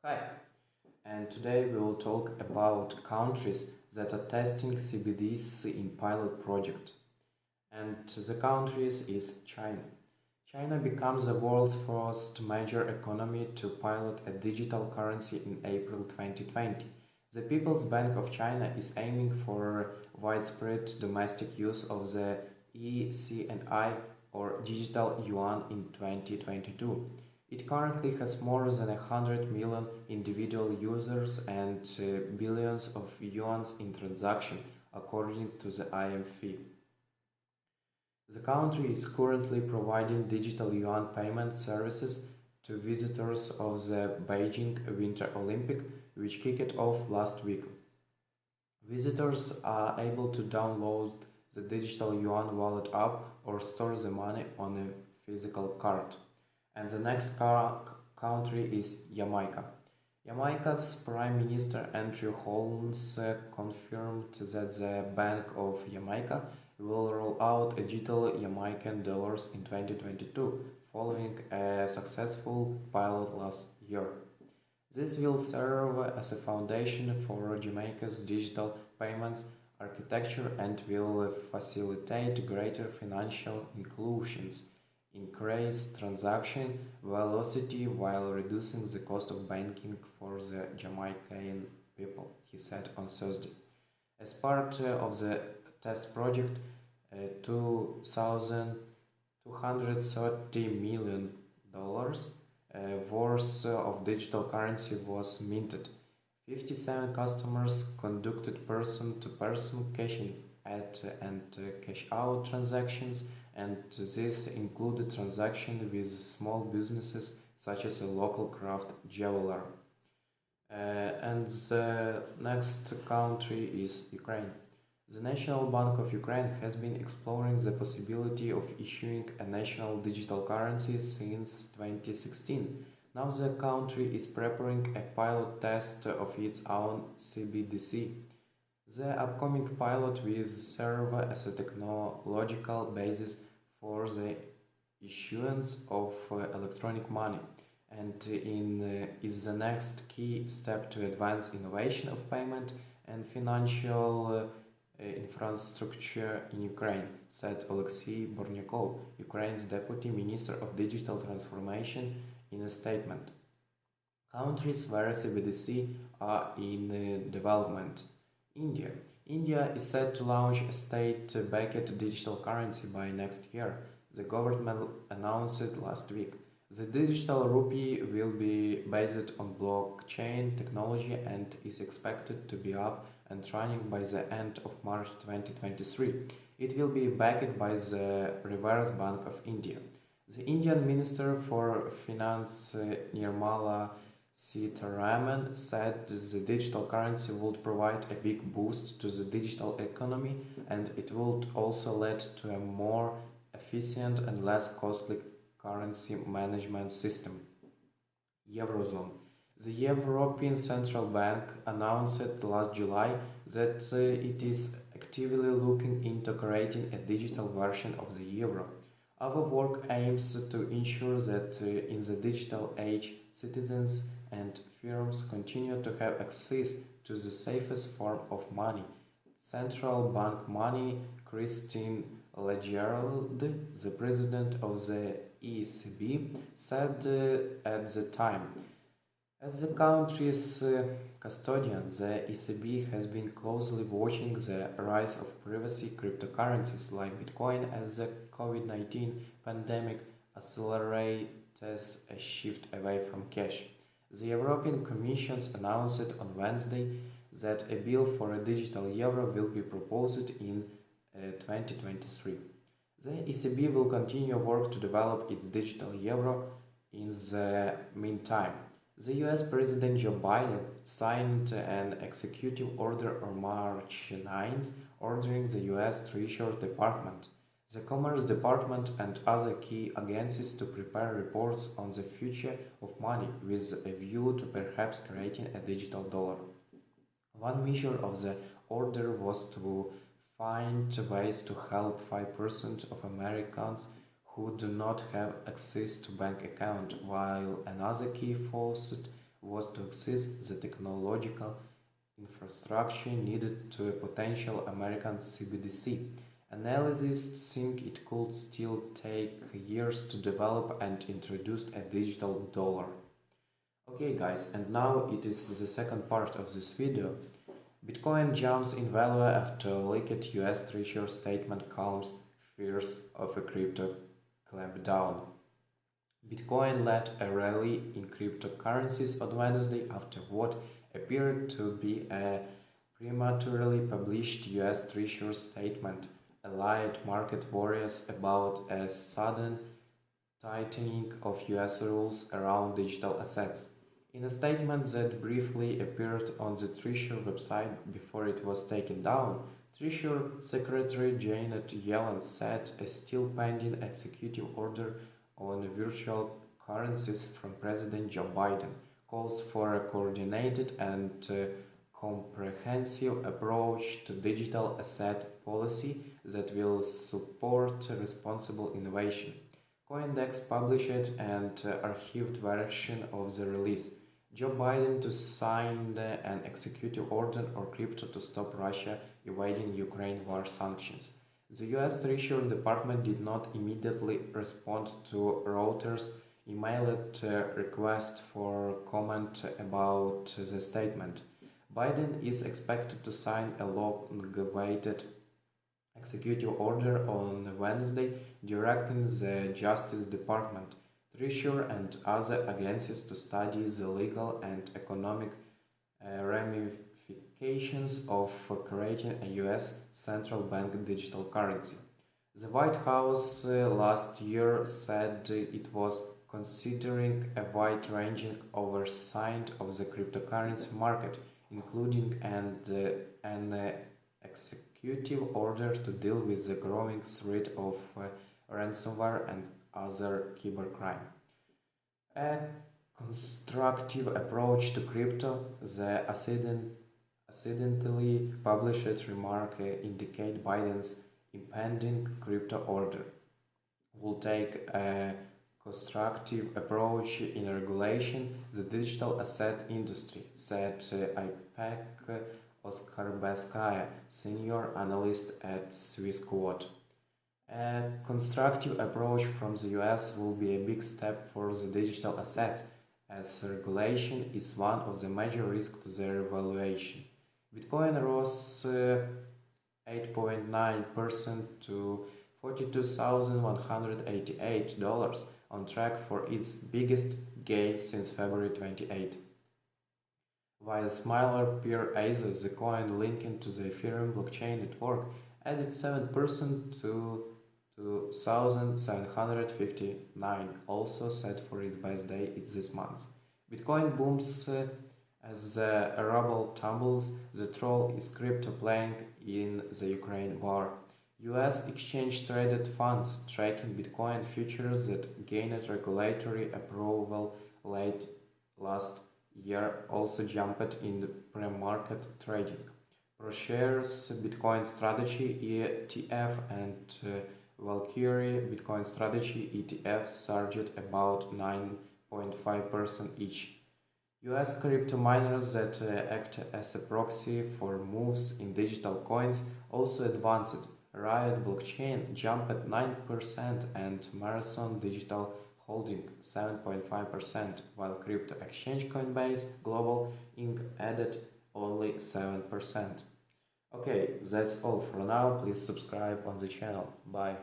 Hi, and today we will talk about countries that are testing CBDCs in pilot project. And the countries is China. China becomes the world's first major economy to pilot a digital currency in April 2020. The People's Bank of China is aiming for widespread domestic use of the ECNI or digital yuan in 2022. It currently has more than 100 million individual users and billions of yuans in transaction, according to the IMF. The country is currently providing digital yuan payment services to visitors of the Beijing Winter Olympic, which kicked off last week. Visitors are able to download the digital yuan wallet app or store the money on a physical card. And the next country is Jamaica. Jamaica's Prime Minister Andrew Holmes confirmed that the Bank of Jamaica will roll out digital Jamaican dollars in 2022, following a successful pilot last year. This will serve as a foundation for Jamaica's digital payments architecture and will facilitate greater financial inclusions, increase transaction velocity while reducing the cost of banking for the Jamaican people, he said on Thursday. As part of the test project, $2,230 million worth of digital currency was minted. 57 customers conducted person-to-person cash-in and cash-out transactions, and this included transactions with small businesses such as a local craft jeweler. And the next country is Ukraine. The National Bank of Ukraine has been exploring the possibility of issuing a national digital currency since 2016. Now the country is preparing a pilot test of its own CBDC. The upcoming pilot will serve as a technological basis for the issuance of electronic money and is the next key step to advance innovation of payment and financial infrastructure in Ukraine, said Alexei Bornyakov, Ukraine's Deputy Minister of Digital Transformation, in a statement. Countries where CBDC are in development. India. India is set to launch a state-backed digital currency by next year, the government announced last week. The digital rupee will be based on blockchain technology and is expected to be up and running by the end of March 2023. It will be backed by the Reserve Bank of India. The Indian Minister for Finance Nirmala Sitharaman said the digital currency would provide a big boost to the digital economy and it would also lead to a more efficient and less costly currency management system. Eurozone. The European Central Bank announced last July that it is actively looking into creating a digital version of the euro. Our work aims to ensure that in the digital age, citizens and firms continue to have access to the safest form of money. Central bank money, Christine Lagarde, the president of the ECB, said at the time. As the country's custodian, the ECB has been closely watching the rise of privacy cryptocurrencies like Bitcoin as the COVID-19 pandemic accelerates a shift away from cash. The European Commission announced on Wednesday that a bill for a digital euro will be proposed in 2023. The ECB will continue work to develop its digital euro. In the meantime, the US President Joe Biden signed an executive order on March 9th ordering the US Treasury Department, the Commerce Department and other key agencies to prepare reports on the future of money with a view to perhaps creating a digital dollar. One measure of the order was to find ways to help 5% of Americans who do not have access to bank account, while another key focus was to access the technological infrastructure needed to a potential American CBDC. Analysts think it could still take years to develop and introduce a digital dollar. Okay guys, and now it is the second part of this video. Bitcoin jumps in value after a leaked US Treasury statement calms fears of a crypto clampdown. Bitcoin led a rally in cryptocurrencies on Wednesday after what appeared to be a prematurely published US Treasury statement allayed market worries about a sudden tightening of US rules around digital assets. In a statement that briefly appeared on the Treasury website before it was taken down, Treasury Secretary Janet Yellen said a still pending executive order on virtual currencies from President Joe Biden calls for a coordinated and comprehensive approach to digital asset policy that will support responsible innovation. CoinDesk published an archived version of the release. Joe Biden to sign an executive order on crypto to stop Russia evading Ukraine war sanctions. The US Treasury Department did not immediately respond to Reuters' emailed request for comment about the statement. Biden is expected to sign a long-awaited executive order on Wednesday, directing the Justice Department, Treasury, and other agencies to study the legal and economic ramifications of creating a US central bank digital currency. The White House last year said it was considering a wide-ranging oversight of the cryptocurrency market, including an executive order to deal with the growing threat of ransomware and other cybercrime. A constructive approach to crypto, the accidentally published remark indicate Biden's impending crypto order will take a constructive approach in regulation the digital asset industry, said IPEC Oskarbaskaya, senior analyst at Swissquote. A constructive approach from the US will be a big step for the digital assets, as regulation is one of the major risks to their valuation. Bitcoin rose 8.9% to $42,188, on track for its biggest gain since February 28. While smaller peer Asus, the coin linked to the Ethereum blockchain network, added 7% to 2,759, also set for its best day this month. Bitcoin booms as the rubble tumbles. The troll is crypto playing in the Ukraine war. US exchange-traded funds tracking Bitcoin futures that gained regulatory approval late last year also jumped in pre-market trading. ProShares Bitcoin Strategy ETF and Valkyrie Bitcoin Strategy ETF surged about 9.5% each. US crypto miners that act as a proxy for moves in digital coins also advanced. Riot Blockchain jumped 9% and Marathon Digital Holding 7.5%, while crypto exchange Coinbase Global Inc. added only 7%. Okay, that's all for now. Please subscribe on the channel. Bye.